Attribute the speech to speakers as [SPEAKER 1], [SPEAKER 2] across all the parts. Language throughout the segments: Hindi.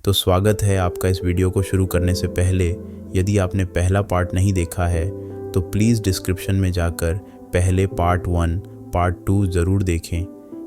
[SPEAKER 1] तो स्वागत है आपका इस वीडियो को शुरू करने से पहले। यदि आपने पहला पार्ट नहीं देखा है तो प्लीज़ डिस्क्रिप्शन में जाकर पहले पार्ट 1, पार्ट 2 ज़रूर देखें।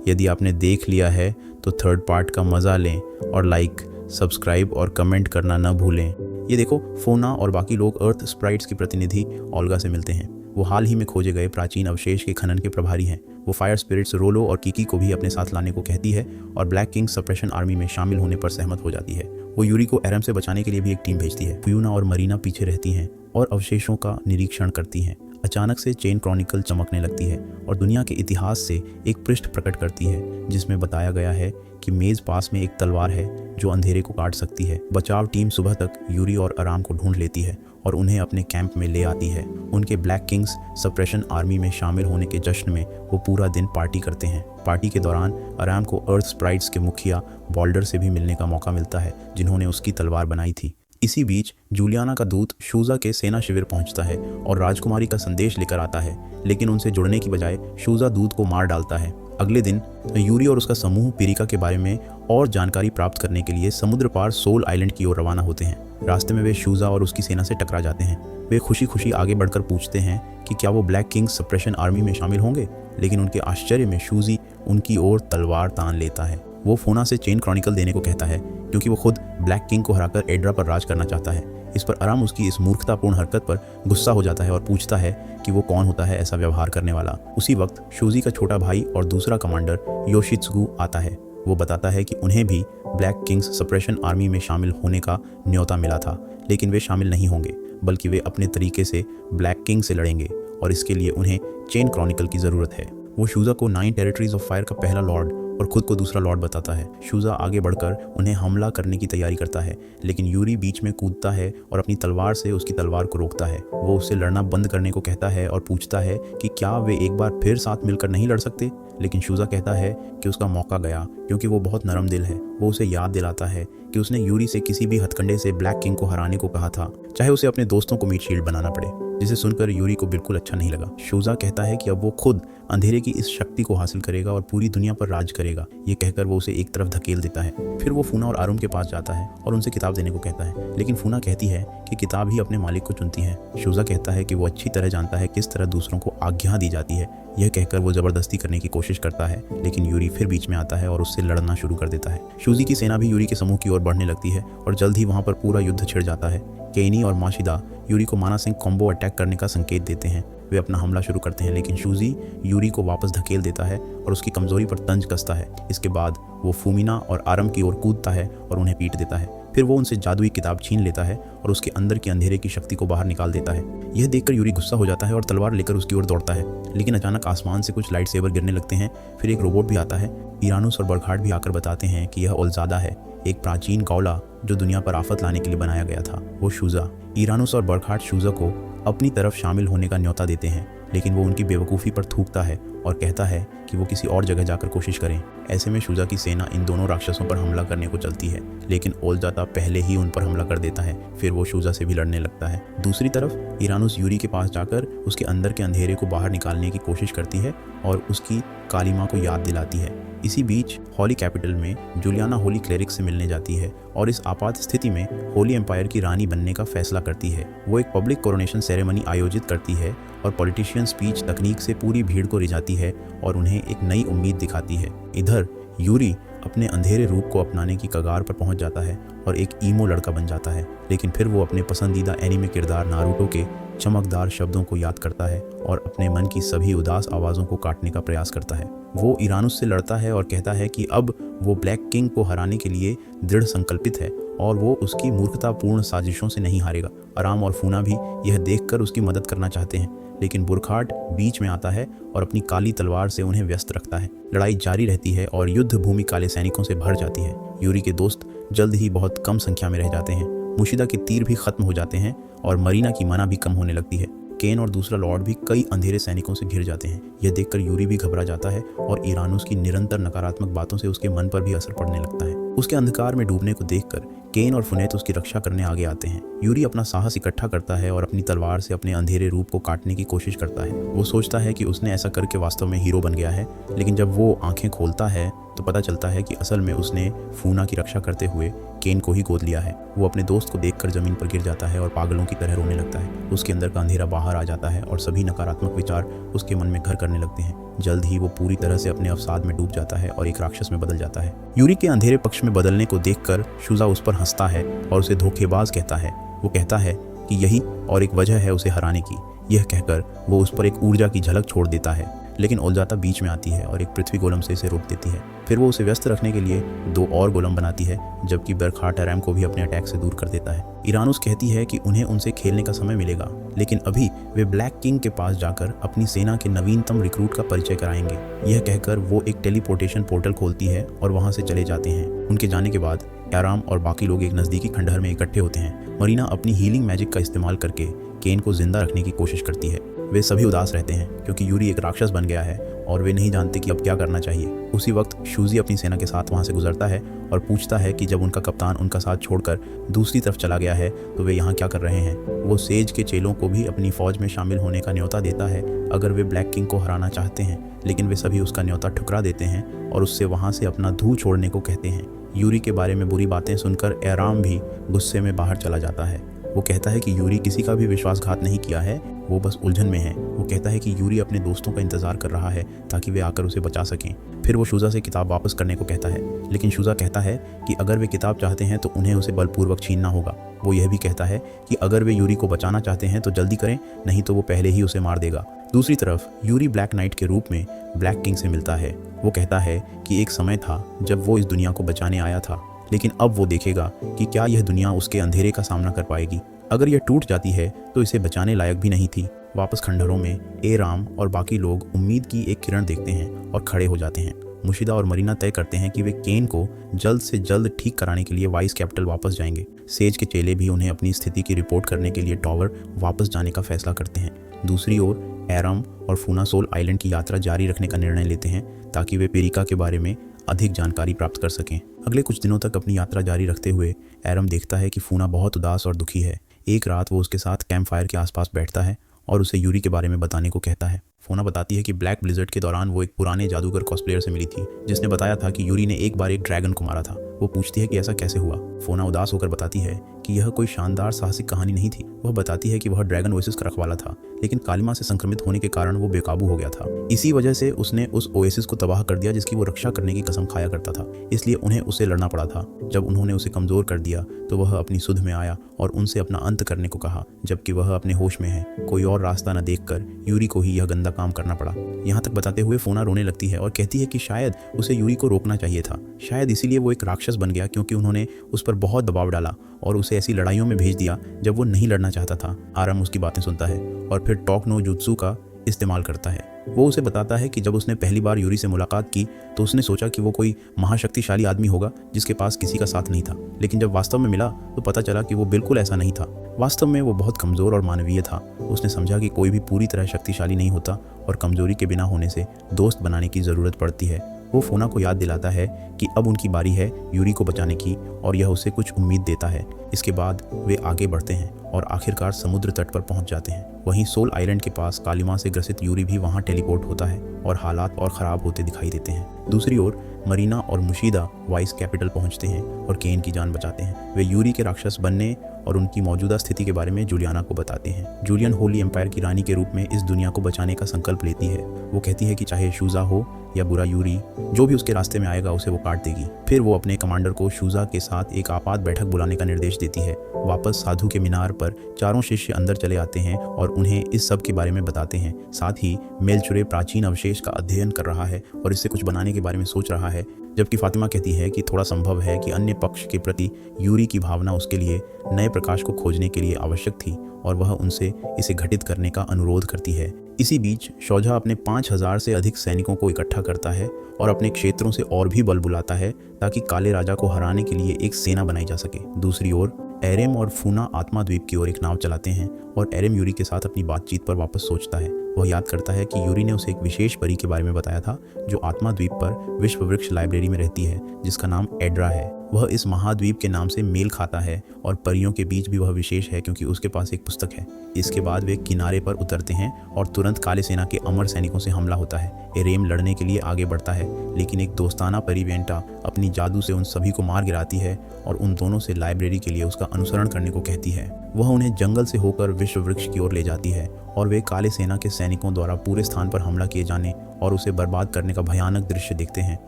[SPEAKER 1] यदि आपने देख लिया है तो थर्ड पार्ट का मज़ा लें और लाइक, सब्सक्राइब और कमेंट करना न भूलें। ये देखो, फोना और बाकी लोग अर्थ स्प्राइट्स की प्रतिनिधि ओल्गा से मिलते हैं। वो हाल ही में खोजे गए प्राचीन अवशेष के खनन के प्रभारी हैं। वो फायर स्पिरिट्स रोलो और कीकी को भी अपने साथ लाने को कहती है और ब्लैक किंग सप्रेशन आर्मी में शामिल होने पर सहमत हो जाती है। वो यूरी को एरम से बचाने के लिए भी एक टीम भेजती है। फ्यूना और मरीना पीछे रहती हैं और अवशेषों का निरीक्षण करती हैं। अचानक से चेन क्रॉनिकल चमकने लगती है और दुनिया के इतिहास से एक पृष्ठ प्रकट करती है जिसमें बताया गया है कि मेज पास में एक तलवार है जो अंधेरे को काट सकती है। बचाव टीम सुबह तक यूरी और आराम को ढूंढ लेती है और उन्हें अपने कैंप में ले आती है। उनके ब्लैक किंग्स सप्रेशन आर्मी में शामिल होने के जश्न में वो पूरा दिन पार्टी करते हैं। पार्टी के दौरान आराम को अर्थ स्प्राइट्स के मुखिया बॉल्डर से भी मिलने का मौका मिलता है जिन्होंने उसकी तलवार बनाई थी। इसी बीच जूलियाना का दूत शूजा के सेना शिविर पहुंचता है और राजकुमारी का संदेश लेकर आता है, लेकिन उनसे जुड़ने की बजाय शूजा दूत को मार डालता है। अगले दिन यूरी और उसका समूह पिरिका के बारे में और जानकारी प्राप्त करने के लिए समुद्र पार सोल आइलैंड की ओर रवाना होते हैं। रास्ते में वे शूजा और उसकी सेना से टकरा जाते हैं। वे खुशी खुशी आगे बढ़कर पूछते हैं कि क्या वो ब्लैक किंग सप्रेशन आर्मी में शामिल होंगे, लेकिन उनके आश्चर्य में शूजी उनकी ओर तलवार तान लेता है। वो फोना से चेन क्रॉनिकल देने को कहता है क्योंकि वो खुद ब्लैक किंग को हराकर एड्रा पर राज करना चाहता है। इस पर आराम उसकी इस मूर्खतापूर्ण हरकत पर गुस्सा हो जाता है और पूछता है कि वो कौन होता है ऐसा व्यवहार करने वाला। उसी वक्त शूजी का छोटा भाई और दूसरा कमांडर योशित्सुगु आता है। वो बताता है कि उन्हें भी ब्लैक किंग्स सप्रेशन आर्मी में शामिल होने का न्योता मिला था, लेकिन वे शामिल नहीं होंगे, बल्कि वे अपने तरीके से ब्लैक किंग से लड़ेंगे और इसके लिए उन्हें चेन क्रॉनिकल की ज़रूरत है। वो शूजा को 9 टेरिटरीज ऑफ फायर का पहला लॉर्ड और खुद को दूसरा लॉर्ड बताता है। शूजा आगे बढ़कर उन्हें हमला करने की तैयारी करता है, लेकिन यूरी बीच में कूदता है और अपनी तलवार से उसकी तलवार को रोकता है। वो उससे लड़ना बंद करने को कहता है और पूछता है कि क्या वे एक बार फिर साथ मिलकर नहीं लड़ सकते, लेकिन शूजा कहता है कि उसका मौका गया क्योंकि वो बहुत नरम दिल है। वो उसे याद दिलाता है कि उसने यूरी से किसी भी हथकंडे से ब्लैक किंग को हराने को कहा था, चाहे उसे अपने दोस्तों को मीट शील्ड बनाना पड़े, जिसे सुनकर यूरी को बिल्कुल अच्छा नहीं लगा। शूजा कहता है कि अब वो खुद अंधेरे की इस शक्ति को हासिल करेगा और पूरी दुनिया पर राज करेगा। ये कहकर वो उसे एक तरफ धकेल देता है। फिर वो फूना और आरुम के पास जाता है और उनसे किताब देने को कहता है, लेकिन फूना कहती है कि किताब ही अपने मालिक को चुनती है। शूजा कहता है कि वो अच्छी तरह जानता है किस तरह दूसरों को आज्ञा दी जाती है। यह कहकर वो जबरदस्ती करने की कोशिश करता है, लेकिन यूरी फिर बीच में आता है और उससे लड़ना शुरू कर देता है। शूजी की सेना भी यूरी के समूह की ओर बढ़ने लगती है और जल्द ही वहां पर पूरा युद्ध छिड़ जाता है। केनी और माशिदा यूरी को माना सिंह कॉम्बो अटैक करने का संकेत देते हैं। वे अपना हमला शुरू करते हैं, लेकिन शूजी यूरी को वापस धकेल देता है और उसकी कमजोरी पर तंज कसता है। इसके बाद वो फूमिना और आरम की ओर कूदता है और उन्हें पीट देता है। फिर वो उनसे जादुई किताब छीन लेता है और उसके अंदर की अंधेरे की शक्ति को बाहर निकाल देता है। यह देखकर यूरी गुस्सा हो जाता है और तलवार लेकर उसकी ओर दौड़ता है, लेकिन अचानक आसमान से कुछ लाइट सेबर गिरने लगते हैं। फिर एक रोबोट भी आता है। इरानुस और बरखाट भी आकर बताते हैं कि यह ओल्जादा है, एक प्राचीन गौला जो दुनिया पर आफत लाने के लिए बनाया गया था। वो शूजा। इरानुस और बरखाट शूजा को अपनी तरफ शामिल होने का न्योता देते हैं, लेकिन वो उनकी बेवकूफ़ी पर थूकता है और कहता है कि वो किसी और जगह जाकर कोशिश करें। ऐसे में शूजा की सेना इन दोनों राक्षसों पर हमला करने को चलती है, लेकिन ओल्जादा पहले ही उन पर हमला कर देता है। फिर वो शूजा से भी लड़ने लगता है। दूसरी तरफ इरानुस यूरी के पास जाकर उसके अंदर के अंधेरे को बाहर निकालने की कोशिश करती है और उसकी काली माँ को याद दिलाती है। इसी बीच होली कैपिटल में जूलियाना होली क्लेरिक से मिलने जाती है और इस आपात स्थिति में होली एम्पायर की रानी बनने का फैसला करती है। वो एक पब्लिक कोरोनेशन सेरेमनी आयोजित करती है और पॉलिटिशियन स्पीच तकनीक से पूरी भीड़ को रिझाती है और उन्हें एक नई उम्मीद दिखाती है। इधर यूरी अपने अंधेरे रूप को अपनाने की कगार पर पहुंच जाता है और एक ईमो लड़का बन जाता है, लेकिन फिर वो अपने पसंदीदा एनीमे किरदार नारुतो के चमकदार शब्दों को याद करता है और अपने मन की सभी उदास आवाज़ों को काटने का प्रयास करता है। वो इरानुस से लड़ता है और कहता है कि अब वो ब्लैक किंग को हराने के लिए दृढ़ संकल्पित है और वो उसकी मूर्खतापूर्ण साजिशों से नहीं हारेगा। आराम और फूना भी यह देखकर उसकी मदद करना चाहते हैं, लेकिन बुरखाट बीच में आता है और अपनी काली तलवार से उन्हें व्यस्त रखता है। लड़ाई जारी रहती है और युद्ध भूमि काले सैनिकों से भर जाती है। यूरी के दोस्त जल्द ही बहुत कम संख्या में रह जाते हैं। मुशिदा के तीर भी खत्म हो जाते हैं और मरीना की मना भी कम होने लगती है। केन और दूसरा लॉर्ड भी कई अंधेरे सैनिकों से घिर जाते हैं। यह देखकर यूरी भी घबरा जाता है और इरानुस की निरंतर नकारात्मक बातों से उसके मन पर भी असर पड़ने लगता है। उसके अंधकार में डूबने को देखकर केन और फुनेत उसकी रक्षा करने आगे आते हैं। यूरी अपना साहस इकट्ठा करता है और अपनी तलवार से अपने अंधेरे रूप को काटने की कोशिश करता है। वो सोचता है कि उसने ऐसा करके वास्तव में हीरो बन गया है, लेकिन जब वो आंखें खोलता है तो पता चलता है कि असल में उसने फूना की रक्षा करते हुए केन को ही गोद लिया है। वो अपने दोस्त को देखकर जमीन पर गिर जाता है और पागलों की तरह रोने लगता है। उसके अंदर का अंधेरा बाहर आ जाता है और सभी नकारात्मक विचार उसके मन में घर करने लगते हैं। जल्द ही वो पूरी तरह से अपने अवसाद में डूब जाता है और एक राक्षस में बदल जाता है। यूरी के अंधेरे पक्ष में बदलने को देखकर शुजा उस पर हंसता है और उसे धोखेबाज कहता है। वो कहता है कि यही और एक वजह है उसे हराने की। यह कहकर वो उस पर एक ऊर्जा की झलक छोड़ देता है, लेकिन उलझाता बीच में आती है और एक पृथ्वी गोलम से इसे रोक देती है। फिर वो उसे व्यस्त रखने के लिए 2 और गोलम बनाती है, जबकि बरखाट एरम को भी अपने अटैक से दूर कर देता है। इरानुस कहती है कि उन्हें उनसे खेलने का समय मिलेगा, लेकिन अभी वे ब्लैक किंग के पास जाकर अपनी सेना के नवीनतम रिक्रूट का परिचय कराएंगे। यह कहकर वो एक टेलीपोर्टेशन पोर्टल खोलती है और वहां से चले जाते हैं। उनके जाने के बाद एराम और बाकी लोग एक नज़दीकी खंडहर में इकट्ठे होते हैं। मरीना अपनी हीलिंग मैजिक का इस्तेमाल करके केन को जिंदा रखने की कोशिश करती है। वे सभी उदास रहते हैं क्योंकि यूरी एक राक्षस बन गया है और वे नहीं जानते कि अब क्या करना चाहिए। उसी वक्त शूजी अपनी सेना के साथ वहां से गुजरता है और पूछता है कि जब उनका कप्तान उनका साथ छोड़कर दूसरी तरफ चला गया है तो वे यहाँ क्या कर रहे हैं। वो सेज के चेलों को भी अपनी फौज में शामिल होने का न्योता देता है अगर वे ब्लैक किंग को हराना चाहते हैं, लेकिन वे सभी उसका न्योता ठुकरा देते हैं और उससे वहाँ से अपना धू छोड़ने को कहते हैं। यूरी के बारे में बुरी बातें सुनकर एराम भी गुस्से में बाहर चला जाता है। वो कहता है कि यूरी किसी का भी विश्वासघात नहीं किया है, वो बस उलझन में है। वो कहता है कि यूरी अपने दोस्तों का इंतजार कर रहा है ताकि वे आकर उसे बचा सकें। फिर वो शुजा से किताब वापस करने को कहता है, लेकिन शुजा कहता है कि अगर वे किताब चाहते हैं तो उन्हें उसे बलपूर्वक छीनना होगा। वो यह भी कहता है कि अगर वे यूरी को बचाना चाहते हैं तो जल्दी करें, नहीं तो वो पहले ही उसे मार देगा। दूसरी तरफ यूरी ब्लैक नाइट के रूप में ब्लैक किंग से मिलता है। वो कहता है कि एक समय था जब वो इस दुनिया को बचाने आया था, लेकिन अब वो देखेगा कि क्या यह दुनिया उसके अंधेरे का सामना कर पाएगी। अगर यह टूट जाती है तो इसे बचाने लायक भी नहीं थी। वापस खंडहरों में एराम और बाकी लोग उम्मीद की एक किरण देखते हैं और खड़े हो जाते हैं। मुशिदा और मरीना तय करते हैं कि वे केन को जल्द से जल्द ठीक कराने के लिए वाइस कैपिटल वापस जाएंगे। सेज के चेले भी उन्हें अपनी स्थिति की रिपोर्ट करने के लिए टॉवर वापस जाने का फैसला करते हैं। दूसरी ओर एराम और फूनासोल आइलैंड की यात्रा जारी रखने का निर्णय लेते हैं ताकि वे पेरिका के बारे में अधिक जानकारी प्राप्त कर सकें। अगले कुछ दिनों तक अपनी यात्रा जारी रखते हुए एरम देखता है कि फूना बहुत उदास और दुखी है। एक रात वो उसके साथ कैंप फायर के आसपास बैठता है और उसे यूरी के बारे में बताने को कहता है। फोना बताती है कि ब्लैक ब्लिजर्ड के दौरान वो एक पुराने जादूगर कॉस्प्लेयर से मिली थी जिसने बताया था कि यूरी ने एक बार एक ड्रैगन को मारा था। वो पूछती है कि ऐसा कैसे हुआ। फोना उदास होकर बताती है कि यह कोई शानदार साहसिक कहानी नहीं थी। वह बताती है कि वह ड्रैगन ओएसिस का रखवाला था, लेकिन कालिमा से संक्रमित होने के कारण वो बेकाबू हो गया था। इसी वजह से उसने उस ओएसिस को तबाह कर दिया जिसकी वो रक्षा करने की कसम खाया करता था। इसलिए उन्हें उससे लड़ना पड़ा था। जब उन्होंने उसे कमजोर कर दिया तो वह अपनी सुध में आया और उनसे अपना अंत करने को कहा, जबकि वह अपने होश में है। कोई और रास्ता न देखकर यूरी को ही यह गंदा काम करना पड़ा। यहाँ तक बताते हुए फोना रोने लगती है और कहती है कि शायद उसे यूरी को रोकना चाहिए था। शायद इसीलिए वो एक राक्षस बन गया, क्योंकि उन्होंने उस पर बहुत दबाव डाला और उसे ऐसी लड़ाइयों में भेज दिया जब वो नहीं लड़ना चाहता था। आराम उसकी बातें सुनता है और फिर टॉक नो जुत्सु का इस्तेमाल करता है। वो उसे बताता है कि जब उसने पहली बार यूरी से मुलाकात की तो उसने सोचा कि वो कोई महाशक्तिशाली आदमी होगा जिसके पास किसी का साथ नहीं था, लेकिन जब वास्तव में मिला तो पता चला कि वो बिल्कुल ऐसा नहीं था। वास्तव में वो बहुत कमज़ोर और मानवीय था। उसने समझा कि कोई भी पूरी तरह शक्तिशाली नहीं होता और कमजोरी के बिना होने से दोस्त बनाने की ज़रूरत पड़ती है। वो फोना को याद दिलाता है कि अब उनकी बारी है यूरी को बचाने की और यह उसे कुछ उम्मीद देता है। इसके बाद वे आगे बढ़ते हैं और आखिरकार समुद्र तट पर पहुंच जाते हैं। वहीं सोल आइलैंड के पास कालिमा से ग्रसित यूरी भी वहां टेलीपोर्ट होता है और हालात और ख़राब होते दिखाई देते हैं। दूसरी ओर मरीना और मुशीदा वाइस कैपिटल पहुंचते हैं और केन की जान बचाते हैं। वे यूरी के राक्षस बनने और उनकी मौजूदा स्थिति के बारे में जूलियाना को बताते हैं। जूलियन होली एम्पायर की रानी के रूप में इस दुनिया को बचाने का संकल्प लेती है। वो कहती है कि चाहे शूजा हो या बुरा यूरी, जो भी उसके रास्ते में आएगा उसे वो काट देगी। फिर वो अपने कमांडर को शूजा के साथ एक आपात बैठक बुलाने का निर्देश देती है। वापस साधु के मीनार पर चारों शिष्य अंदर चले आते हैं और उन्हें इस सब के बारे में बताते हैं। साथ ही मेलचुरे प्राचीन अवशेष का अध्ययन कर रहा है और इससे कुछ बनाने के बारे में सोच रहा है, जबकि फातिमा कहती है कि थोड़ा संभव है कि अन्य पक्ष के प्रति यूरी की भावना उसके लिए नए प्रकाश को खोजने के लिए आवश्यक थी और वह उनसे इसे घटित करने का अनुरोध करती है। इसी बीच शौजा अपने 5000 से अधिक सैनिकों को इकट्ठा करता है और अपने क्षेत्रों से और भी बल बुलाता है ताकि काले राजा को हराने के लिए एक सेना बनाई जा सके। दूसरी ओर एरेम और फूना आत्मा द्वीप की ओर एक नाव चलाते हैं और एरेम यूरी के साथ अपनी बातचीत पर वापस सोचता है। वह याद करता है कि यूरी ने उसे एक विशेष परी के बारे में बताया था जो आत्मा द्वीप पर विश्व वृक्ष लाइब्रेरी में रहती है, जिसका नाम एड्रा है। वह इस महाद्वीप के नाम से मेल खाता है और परियों के बीच भी वह विशेष है क्योंकि उसके पास एक पुस्तक है। इसके बाद वे किनारे पर उतरते हैं और तुरंत काले सेना के अमर सैनिकों से हमला होता है। एरेम लड़ने के लिए आगे बढ़ता है, लेकिन एक दोस्ताना परी वेंटा अपनी जादू से उन सभी को मार गिराती है और उन दोनों से लाइब्रेरी के लिए उसका अनुसरण करने को कहती है। वह उन्हें जंगल से होकर विश्व वृक्ष की ओर ले जाती है और वे काले सेना के सैनिकों द्वारा पूरे स्थान पर हमला किए जाने और उसे बर्बाद करने का भयानक दृश्य देखते हैं।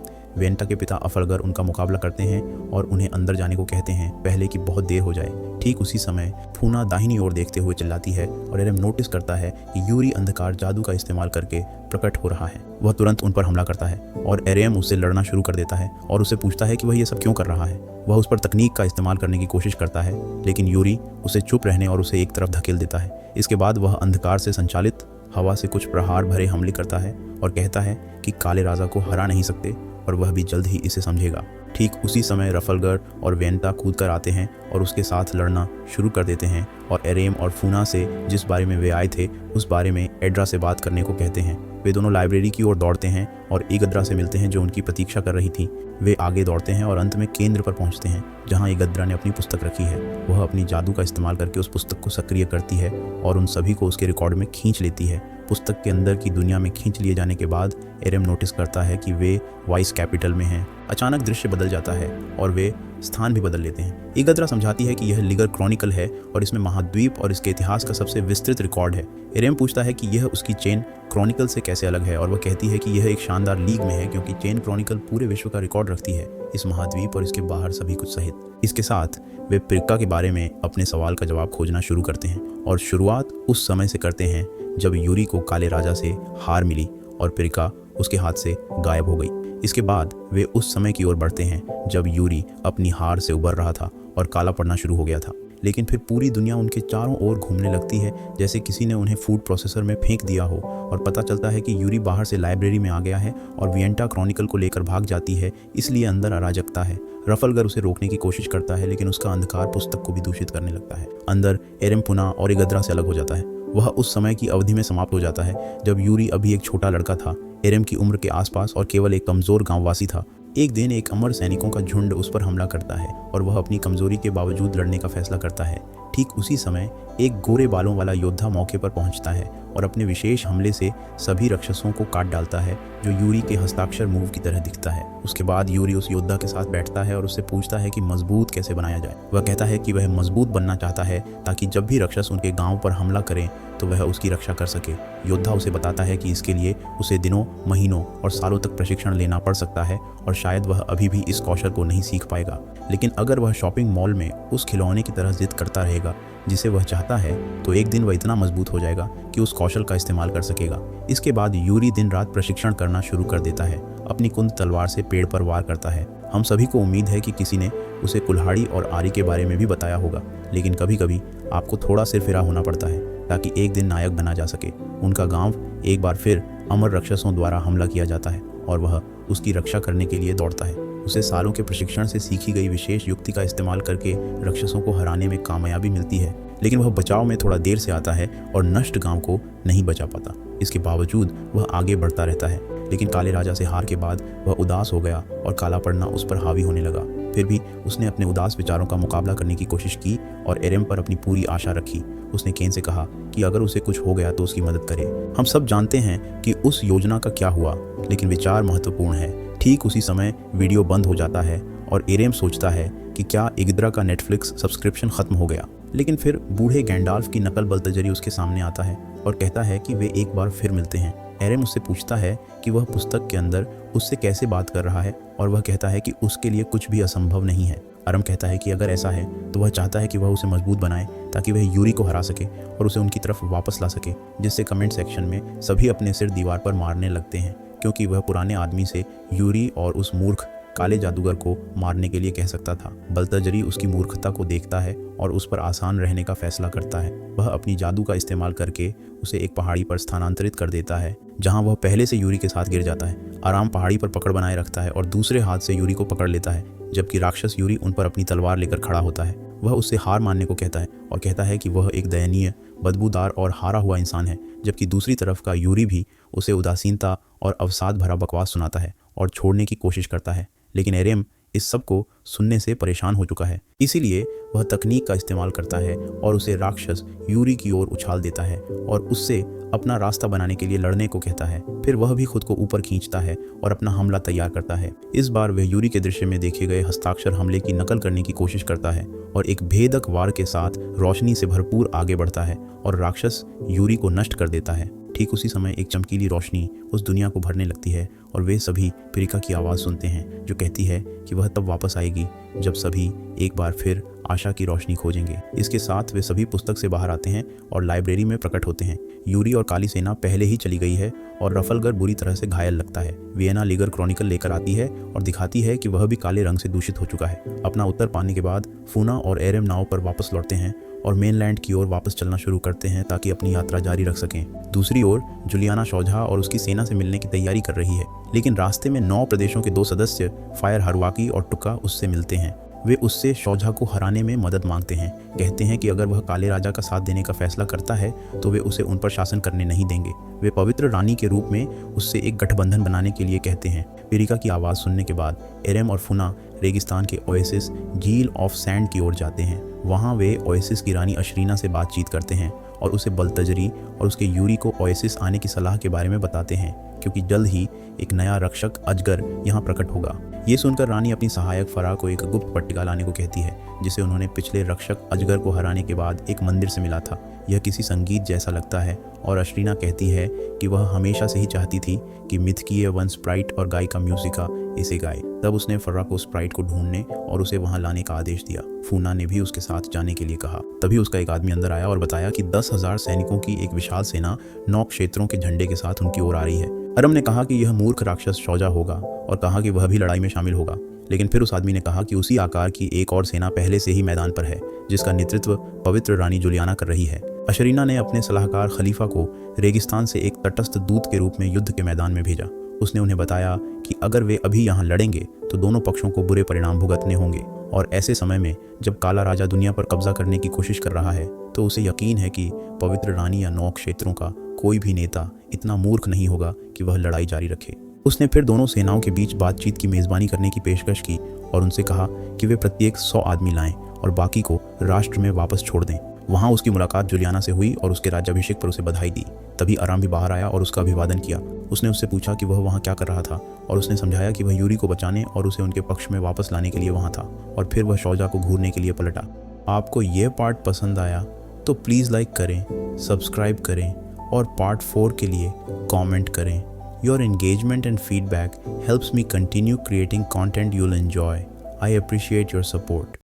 [SPEAKER 1] वेंटा के पिता अफलगर उनका मुकाबला करते हैं और उन्हें अंदर जाने को कहते हैं पहले कि बहुत देर हो जाए। ठीक उसी समय फूना दाहिनी ओर देखते हुए चिल्लाती है और एरेम नोटिस करता है कि यूरी अंधकार जादू का इस्तेमाल करके प्रकट हो रहा है। वह तुरंत उन पर हमला करता है और एरेम उससे लड़ना शुरू कर देता है और उससे पूछता है कि वह ये सब क्यों कर रहा है। वह उस पर तकनीक का इस्तेमाल करने की कोशिश करता है, लेकिन यूरी उसे चुप रहने और उसे एक तरफ धकेल देता है। इसके बाद वह अंधकार से संचालित हवा से कुछ प्रहार भरे हमले करता है और कहता है कि काले राजा को हरा नहीं सकते और वह भी जल्द ही इसे समझेगा। ठीक उसी समय रफलगर और वेंटा कूद कर आते हैं और उसके साथ लड़ना शुरू कर देते हैं और एरेम और फूना से जिस बारे में वे आए थे उस बारे में एड्रा से बात करने को कहते हैं। वे दोनों लाइब्रेरी की ओर दौड़ते हैं और इगद्रा से मिलते हैं जो उनकी प्रतीक्षा कर रही थी। वे आगे दौड़ते हैं और अंत में केंद्र पर पहुंचते हैं जहां इगद्रा ने अपनी पुस्तक रखी है। वह अपनी जादू का इस्तेमाल करके उस पुस्तक को सक्रिय करती है और उन सभी को उसके रिकॉर्ड में खींच लेती है। पुस्तक के अंदर की दुनिया में खींच लिए जाने के बाद एरेम नोटिस करता है कि वे वाइस कैपिटल में हैं। अचानक दृश्य बदल जाता है और वे स्थान भी बदल लेते हैं। इगद्रा समझाती है कि यह लिगर क्रॉनिकल है और इसमें महाद्वीप और इसके इतिहास का सबसे विस्तृत रिकॉर्ड है। एरेम पूछता है कि यह उसकी चेन क्रॉनिकल से कैसे अलग है और वह कहती है कि यह एक शानदार लीग में है क्योंकि चेन क्रॉनिकल पूरे विश्व का रिकॉर्ड रखती है, इस महाद्वीप और इसके बाहर सभी कुछ सहित। इसके साथ वे प्रिक्का के बारे में अपने सवाल का जवाब खोजना शुरू करते हैं और शुरुआत उस समय से करते हैं जब यूरी को काले राजा से हार मिली और प्रिक्का उसके हाथ से गायब हो गई। इसके बाद वे उस समय की ओर बढ़ते हैं जब यूरी अपनी हार से उबर रहा था और काला पड़ना शुरू हो गया था। लेकिन फिर पूरी दुनिया उनके चारों ओर घूमने लगती है जैसे किसी ने उन्हें फूड प्रोसेसर में फेंक दिया हो और पता चलता है कि यूरी बाहर से लाइब्रेरी में आ गया है और वियंटा क्रॉनिकल को लेकर भाग जाती है, इसलिए अंदर अराजकता है। रफलगर उसे रोकने की कोशिश करता है लेकिन उसका अंधकार पुस्तक को भी दूषित करने लगता है। अंदर एरेम पुना और इगद्रा से अलग हो जाता है। वह उस समय की अवधि में समाप्त हो जाता है जब यूरी अभी एक छोटा लड़का था, एरेम की उम्र के आसपास और केवल एक कमजोर गांववासी था। एक दिन एक अमर सैनिकों का झुंड उस पर हमला करता है और वह अपनी कमजोरी के बावजूद लड़ने का फैसला करता है। ठीक उसी समय एक गोरे बालों वाला योद्धा मौके पर पहुंचता है और अपने विशेष हमले से सभी राक्षसों को काट डालता है जो यूरी के हस्ताक्षर मूव की तरह दिखता है। उसके बाद यूरी उस योद्धा के साथ बैठता है और उससे पूछता है कि मजबूत कैसे बनाया जाए। वह कहता है कि वह मजबूत बनना चाहता है ताकि जब भी राक्षस उनके गांव पर हमला करें तो वह उसकी रक्षा कर सके। योद्धा उसे बताता है कि इसके लिए उसे दिनों, महीनों और सालों तक प्रशिक्षण लेना पड़ सकता है और शायद वह अभी भी इस कौशल को नहीं सीख पाएगा, लेकिन अगर वह शॉपिंग मॉल में उस खिलौने की तरह जिद करता रहेगा जिसे वह चाहता है तो एक दिन वह इतना मजबूत हो जाएगा कि उस कौशल का इस्तेमाल कर सकेगा। इसके बाद यूरी दिन रात प्रशिक्षण करना शुरू कर देता है। अपनी कुंद तलवार से पेड़ पर वार करता है। हम सभी को उम्मीद है कि किसी ने उसे कुल्हाड़ी और आरी के बारे में भी बताया होगा, लेकिन कभी कभी आपको थोड़ा सिरफिरा होना पड़ता है ताकि एक दिन नायक बना जा सके। उनका गांव एक बार फिर अमर राक्षसों द्वारा हमला किया जाता है और वह उसकी रक्षा करने के लिए दौड़ता है। उसे सालों के प्रशिक्षण से सीखी गई विशेष युक्ति का इस्तेमाल करके राक्षसों को हराने में कामयाबी मिलती है, लेकिन वह बचाव में थोड़ा देर से आता है और नष्ट गांव को नहीं बचा पाता। इसके बावजूद वह आगे बढ़ता रहता है, लेकिन काले राजा से हार के बाद वह उदास हो गया और काला पड़ना उस पर हावी होने लगा। फिर भी उसने अपने उदास विचारों का मुकाबला करने की कोशिश की और एरेम पर अपनी पूरी आशा रखी। उसने केन से कहा कि अगर उसे कुछ हो गया तो उसकी मदद करे। हम सब जानते हैं कि उस योजना का क्या हुआ, लेकिन विचार महत्वपूर्ण है। ठीक उसी समय वीडियो बंद हो जाता है और एरेम सोचता है कि क्या इगद्रा का नेटफ्लिक्स सब्सक्रिप्शन खत्म हो गया। लेकिन फिर बूढ़े गैंडाल्फ की नकल बल्तजरी उसके सामने आता है और कहता है कि वे एक बार फिर मिलते हैं। एरेम उससे पूछता है कि वह पुस्तक के अंदर उससे कैसे बात कर रहा है और वह कहता है कि उसके लिए कुछ भी असंभव नहीं है। अरम कहता है कि अगर ऐसा है तो वह चाहता है कि वह उसे मजबूत बनाए ताकि वह यूरी को हरा सके और उसे उनकी तरफ वापस ला सके, जिससे कमेंट सेक्शन में सभी अपने सिर दीवार पर मारने लगते हैं क्योंकि वह पुराने आदमी से यूरी और उस मूर्ख काले जादूगर को मारने के लिए कह सकता था। बल्तजरी उसकी मूर्खता को देखता है और उस पर आसान रहने का फैसला करता है। वह अपनी जादू का इस्तेमाल करके उसे एक पहाड़ी पर स्थानांतरित कर देता है जहां वह पहले से यूरी के साथ गिर जाता है। आराम पहाड़ी पर पकड़ बनाए रखता है और दूसरे हाथ से यूरी को पकड़ लेता है, जबकि राक्षस यूरी उन पर अपनी तलवार लेकर खड़ा होता है। वह उससे हार मानने को कहता है और कहता है कि वह एक दयनीय, बदबूदार और हारा हुआ इंसान है, जबकि दूसरी तरफ का यूरी भी उसे उदासीनता और अवसाद भरा बकवास सुनाता है और छोड़ने की कोशिश करता है। लेकिन एरेम इस सब को सुनने से परेशान हो चुका है। इसीलिए वह तकनीक का इस्तेमाल करता है और उसे राक्षस यूरी की ओर उछाल देता है और उससे अपना रास्ता बनाने के लिए लड़ने को कहता है। फिर वह भी खुद को ऊपर खींचता है और अपना हमला तैयार करता है। इस बार वह यूरी के दृश्य में देखे गए हस्ताक्षर हमले की नकल करने की कोशिश करता है और एक भेदक वार के साथ रोशनी से भरपूर आगे बढ़ता है और राक्षस यूरी को नष्ट कर देता है। ठीक उसी समय एक चमकीली रोशनी उस दुनिया को भरने लगती है और वे सभी प्रिका की आवाज़ सुनते हैं जो कहती है कि वह तब वापस आएगी जब सभी एक बार फिर आशा की रोशनी खोजेंगे। इसके साथ वे सभी पुस्तक से बाहर आते हैं और लाइब्रेरी में प्रकट होते हैं। यूरी और काली सेना पहले ही चली गई है और रफलगर बुरी तरह से घायल लगता है। वियना लीगर क्रॉनिकल लेकर आती है और दिखाती है कि वह भी काले रंग से दूषित हो चुका है। अपना उत्तर पाने के बाद फूना और एरम नाव पर वापस लौटते हैं और मेनलैंड की ओर वापस चलना शुरू करते हैं ताकि अपनी यात्रा जारी रख सकें। दूसरी ओर जुलियाना शौझा और उसकी सेना से मिलने की तैयारी कर रही है, लेकिन रास्ते में 9 प्रदेशों के 2 सदस्य फायर हरवाकी और टुका उससे मिलते हैं। वे उससे शौझा को हराने में मदद मांगते हैं। कहते हैं कि अगर वह काले राजा का साथ देने का फैसला करता है तो वे उसे उन पर शासन करने नहीं देंगे। वे पवित्र रानी के रूप में उससे एक गठबंधन बनाने के लिए कहते हैं। पिरिका की आवाज़ सुनने के बाद एरम और फुना रेगिस्तान के ओएसिस झील ऑफ सैंड की ओर जाते हैं। वहाँ वे ओएसिस की रानी अशरीना से बातचीत करते हैं और उसे बलतजरी और उसके यूरी को ओएसिस आने की सलाह के बारे में बताते हैं क्योंकि जल्द ही एक नया रक्षक अजगर यहाँ प्रकट होगा। ये सुनकर रानी अपनी सहायक फरा को एक गुप्त पट्टिका लाने को कहती है जिसे उन्होंने पिछले रक्षक अजगर को हराने के बाद एक मंदिर से मिला था। यह किसी संगीत जैसा लगता है और अशरीना कहती है कि वह हमेशा से ही चाहती थी कि मिथकीय वन स्प्राइट और गायिका म्यूजिका इसे गाए। तब उसने फर्रा को स्प्राइट को ढूंढने और उसे वहां लाने का आदेश दिया। फूना ने भी उसके साथ जाने के लिए कहा। तभी उसका एक आदमी अंदर आया और बताया कि 10,000 सैनिकों की एक विशाल सेना 9 क्षेत्रों के झंडे के साथ उनकी ओर आ रही है। अरम ने कहा कि यह मूर्ख राक्षस शौजा होगा और कहा कि वह भी लड़ाई में शामिल होगा, लेकिन फिर उस आदमी ने कहा कि उसी आकार की एक और सेना पहले से ही मैदान पर है जिसका नेतृत्व पवित्र रानी जुलियाना कर रही है। अशरीना ने अपने सलाहकार खलीफा को रेगिस्तान से एक तटस्थ दूत के रूप में युद्ध के मैदान में भेजा। उसने उन्हें बताया कि अगर वे अभी यहाँ लड़ेंगे तो दोनों पक्षों को बुरे परिणाम भुगतने होंगे और ऐसे समय में जब काला राजा दुनिया पर कब्जा करने की कोशिश कर रहा है तो उसे यकीन है कि पवित्र रानी या 9 क्षेत्रों का कोई भी नेता इतना मूर्ख नहीं होगा कि वह लड़ाई जारी रखे। उसने फिर दोनों सेनाओं के बीच बातचीत की मेज़बानी करने की पेशकश की और उनसे कहा कि वे प्रत्येक 100 आदमी लाएं और बाकी को राष्ट्र में वापस छोड़ दें। वहाँ उसकी मुलाकात जुलियाना से हुई और उसके राज्याभिषेक पर उसे बधाई दी। तभी आराम भी बाहर आया और उसका अभिवादन किया। उसने उससे पूछा कि वह वहाँ क्या कर रहा था और उसने समझाया कि वह यूरी को बचाने और उसे उनके पक्ष में वापस लाने के लिए वहाँ था और फिर वह शौजा को घूरने के लिए पलटा। आपको ये पार्ट पसंद आया तो प्लीज़ लाइक करें, सब्सक्राइब करें और पार्ट 4 के लिए कमेंट करें। Your engagement and feedback helps me continue creating content you'll enjoy. I appreciate your support.